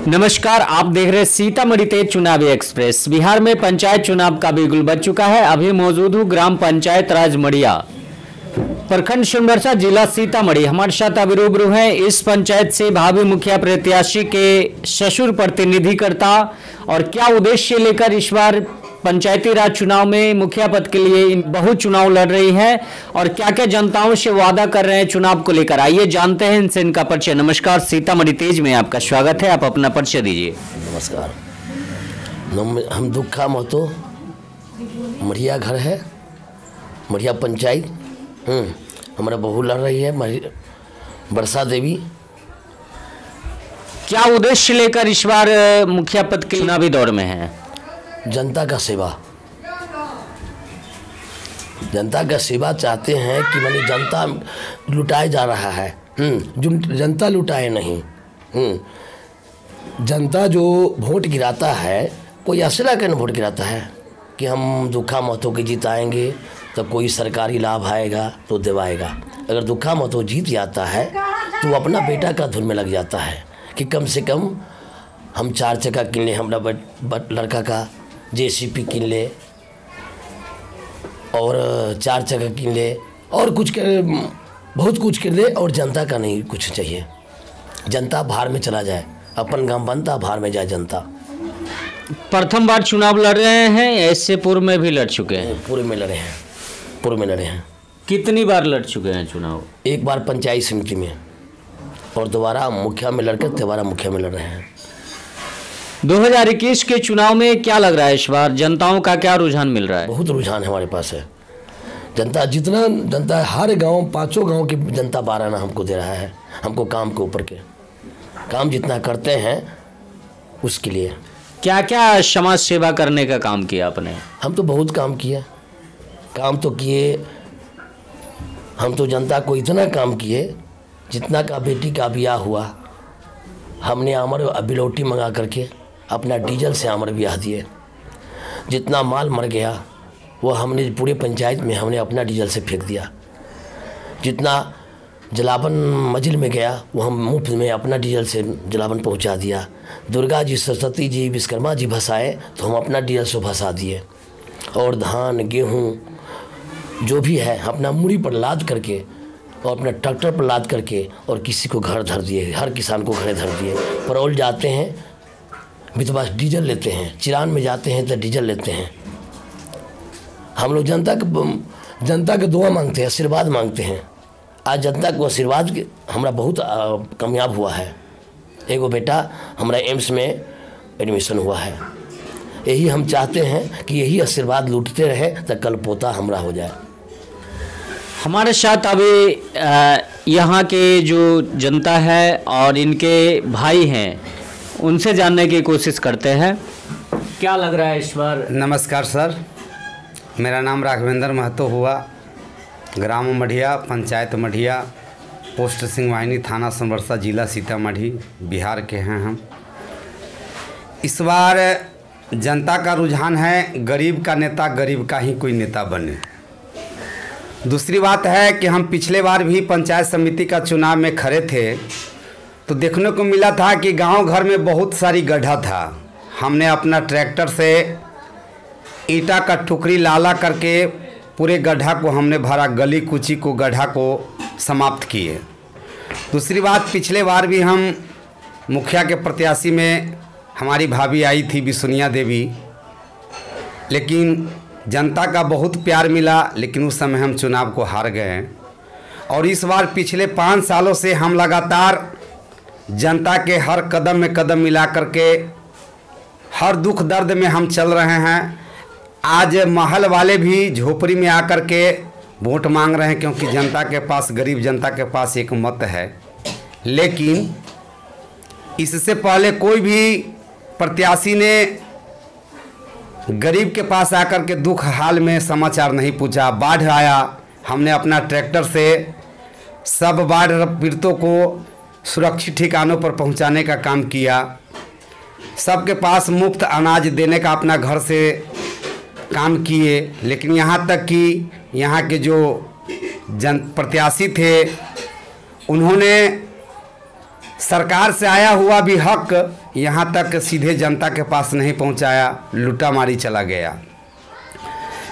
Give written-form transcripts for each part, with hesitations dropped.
नमस्कार, आप देख रहे हैं सीतामढ़ी तेज चुनावी एक्सप्रेस। बिहार में पंचायत चुनाव का बिगुल बज चुका है। अभी मौजूद हूँ ग्राम पंचायत राज मड़िया, प्रखंड सोनबरसा, जिला सीतामढ़ी। हमारे साथ अभी रूबरू हैं इस पंचायत से भावी मुखिया प्रत्याशी के ससुर प्रतिनिधिकर्ता, और क्या उद्देश्य लेकर इस बार पंचायती राज चुनाव में मुखिया पद के लिए बहुत चुनाव लड़ रही है और क्या क्या जनताओं से वादा कर रहे हैं चुनाव को लेकर। आइए जानते हैं इनसे इनका परिचय। नमस्कार, सीतामढ़ी तेज में आपका स्वागत है। आप अपना परिचय दीजिए। नमस्कार, हम दुखा महतो, मढ़िया घर है, मढ़िया पंचायत। हमारा बहू लड़ रही है बरसा देवी। क्या उद्देश्य लेकर इस बार मुखिया पद के चुनावी दौर में है? जनता का सेवा, जनता का सेवा चाहते हैं कि मानी जनता लुटाए जा रहा है। जनता लुटाए नहीं। जनता जो वोट गिराता है, कोई आशा करके वोट गिराता है कि हम दुखा महतो के जिताएंगे तो कोई सरकारी लाभ आएगा तो दिवाएगा। अगर दुखा महतो जीत जाता है तो वो अपना बेटा का धुन में लग जाता है कि कम से कम हम 4 चक्का किन ले, हमारा लड़का का जेसीपी किन ले और 4 चक्का किन ले और कुछ बहुत कुछ किन ले, और जनता का नहीं कुछ चाहिए। जनता बाहर में चला जाए, अपन गांव बनता, बाहर में जाए जनता। प्रथम बार चुनाव लड़ रहे हैं, ऐसे पूर्व में भी लड़ चुके हैं? पूर्व में लड़े हैं, पूर्व में लड़े हैं। कितनी बार लड़ चुके हैं चुनाव? एक बार पंचायत समिति में और दोबारा मुखिया में लड़कर दोबारा मुखिया में लड़ रहे हैं। 2021 के चुनाव में क्या लग रहा है इस बार जनताओं का क्या रुझान मिल रहा है? बहुत रुझान है हमारे पास है। जनता जितना जनता हर गांव, 5 गांव की जनता 12 आना हमको दे रहा है। हमको काम के ऊपर के काम जितना करते हैं उसके लिए। क्या क्या समाज सेवा करने का काम किया आपने? हम तो बहुत काम किए, काम तो किए। हम तो जनता को इतना काम किए, जितना का बेटी का ब्याह हुआ हमने अमर बिलौटी मंगा करके अपना डीजल से अमर ब्याह दिए। जितना माल मर गया वो हमने पूरे पंचायत में हमने अपना डीजल से फेंक दिया। जितना जलावन मंजिल में गया वो हम मुफ्त में अपना डीजल से जलावन पहुंचा दिया। दुर्गा जी, सरस्वती जी, विश्वकर्मा जी भसाए तो हम अपना डीजल से भसा दिए। और धान गेहूँ जो भी है अपना मूड़ी पर लाद करके और अपना ट्रैक्टर पर लाद करके और किसी को घर धर दिए, हर किसान को घरे धर दिए। परौल जाते हैं बितवास डीजल लेते हैं, चिरान में जाते हैं तो डीजल लेते हैं। हम लोग जनता के दुआ मांगते हैं, आशीर्वाद मांगते हैं। आज जनता को आशीर्वाद हमारा बहुत कामयाब हुआ है। एगो बेटा हमारा एम्स में एडमिशन हुआ है। यही हम चाहते हैं कि यही आशीर्वाद लूटते रहे तो कल पोता हमारा हो जाए। हमारे साथ अभी यहाँ के जो जनता है और इनके भाई हैं, उनसे जानने की कोशिश करते हैं। क्या लग रहा है इस बार? नमस्कार सर, मेरा नाम राघवेंद्र महतो हुआ, ग्राम मढ़िया, पंचायत मढ़िया, पोस्ट सिंहवाहिनी, थाना सोनबरसा, जिला सीतामढ़ी, बिहार के हैं हम। इस बार जनता का रुझान है गरीब का नेता, गरीब का ही कोई नेता बने। दूसरी बात है कि हम पिछले बार भी पंचायत समिति का चुनाव में खड़े थे तो देखने को मिला था कि गांव घर में बहुत सारी गड्ढा था। हमने अपना ट्रैक्टर से ईंटा का टुकड़ी लाला करके पूरे गड्ढा को हमने भरा, गली कूची को गड्ढा को समाप्त किए। दूसरी बात, पिछले बार भी हम मुखिया के प्रत्याशी में हमारी भाभी आई थी बिसुनिया देवी, लेकिन जनता का बहुत प्यार मिला, लेकिन उस समय हम चुनाव को हार गए। और इस बार पिछले 5 सालों से हम लगातार जनता के हर कदम में कदम मिला करके हर दुख दर्द में हम चल रहे हैं। आज महल वाले भी झोपड़ी में आकर के वोट मांग रहे हैं, क्योंकि जनता के पास, गरीब जनता के पास एक मत है। लेकिन इससे पहले कोई भी प्रत्याशी ने गरीब के पास आकर के दुख हाल में समाचार नहीं पूछा। बाढ़ आया, हमने अपना ट्रैक्टर से सब बाढ़ पीड़ितों को सुरक्षित ठिकानों पर पहुंचाने का काम किया। सबके पास मुफ्त अनाज देने का अपना घर से काम किए। लेकिन यहाँ तक कि यहाँ के जो प्रत्याशी थे उन्होंने सरकार से आया हुआ भी हक यहाँ तक सीधे जनता के पास नहीं पहुँचाया, लूटामारी चला गया।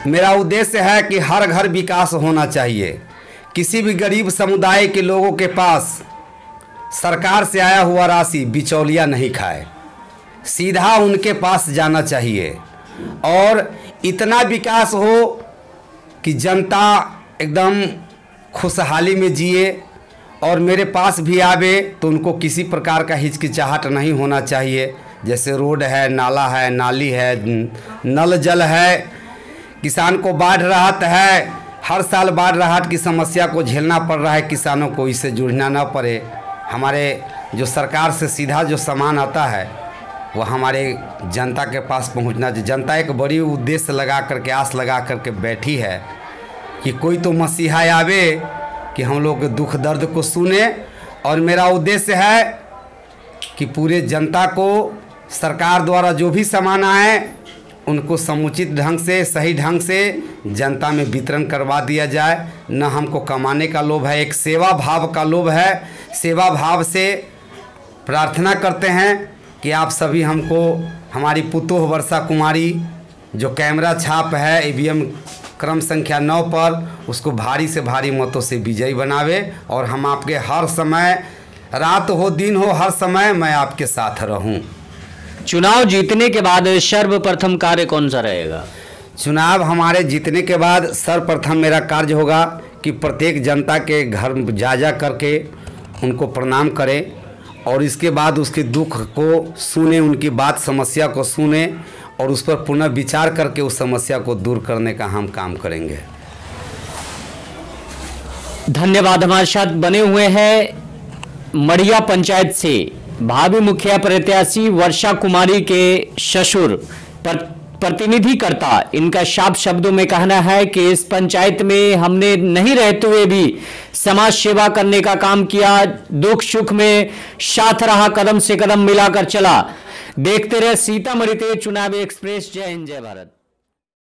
मेरा उद्देश्य है कि हर घर विकास होना चाहिए। किसी भी गरीब समुदाय के लोगों के पास सरकार से आया हुआ राशि बिचौलिया नहीं खाए, सीधा उनके पास जाना चाहिए और इतना विकास हो कि जनता एकदम खुशहाली में जिए और मेरे पास भी आवे तो उनको किसी प्रकार का हिचकिचाहट नहीं होना चाहिए। जैसे रोड है, नाला है, नाली है, नल जल है, किसान को बाढ़ राहत है, हर साल बाढ़ राहत की समस्या को झेलना पड़ रहा है किसानों को, इससे जूझना ना पड़े। हमारे जो सरकार से सीधा जो सामान आता है वो हमारे जनता के पास पहुंचना चाहिए। जनता एक बड़ी उद्देश्य लगा करके, आस लगा करके बैठी है कि कोई तो मसीहा आवे कि हम लोग के दुख दर्द को सुने, और मेरा उद्देश्य है कि पूरे जनता को सरकार द्वारा जो भी सामान आए उनको समुचित ढंग से, सही ढंग से जनता में वितरण करवा दिया जाए। न हमको कमाने का लोभ है, एक सेवा भाव का लोभ है। सेवा भाव से प्रार्थना करते हैं कि आप सभी हमको, हमारी पुतोह वर्षा कुमारी जो कैमरा छाप है ईवीएम क्रम संख्या 9 पर, उसको भारी से भारी मतों से विजयी बनावे और हम आपके हर समय, रात हो दिन हो, हर समय मैं आपके साथ रहूं। चुनाव जीतने के बाद सर्वप्रथम कार्य कौन सा रहेगा? चुनाव हमारे जीतने के बाद सर्वप्रथम मेरा कार्य होगा कि प्रत्येक जनता के घर जा करके उनको प्रणाम करें और इसके बाद उसके दुख को सुने, उनकी बात समस्या को सुने और उस पर पुनः विचार करके उस समस्या को दूर करने का हम काम करेंगे। धन्यवाद। हमारे साथ बने हुए हैं मढ़िया पंचायत से भावी मुखिया प्रत्याशी वर्षा कुमारी के ससुर प्रतिनिधिकर्ता। इनका साफ शब्दों में कहना है कि इस पंचायत में हमने नहीं रहते हुए भी समाज सेवा करने का काम किया, दुख सुख में साथ रहा, कदम से कदम मिलाकर चला। देखते रहे सीतामढ़ी ते चुनावी एक्सप्रेस। जय हिंद, जय भारत।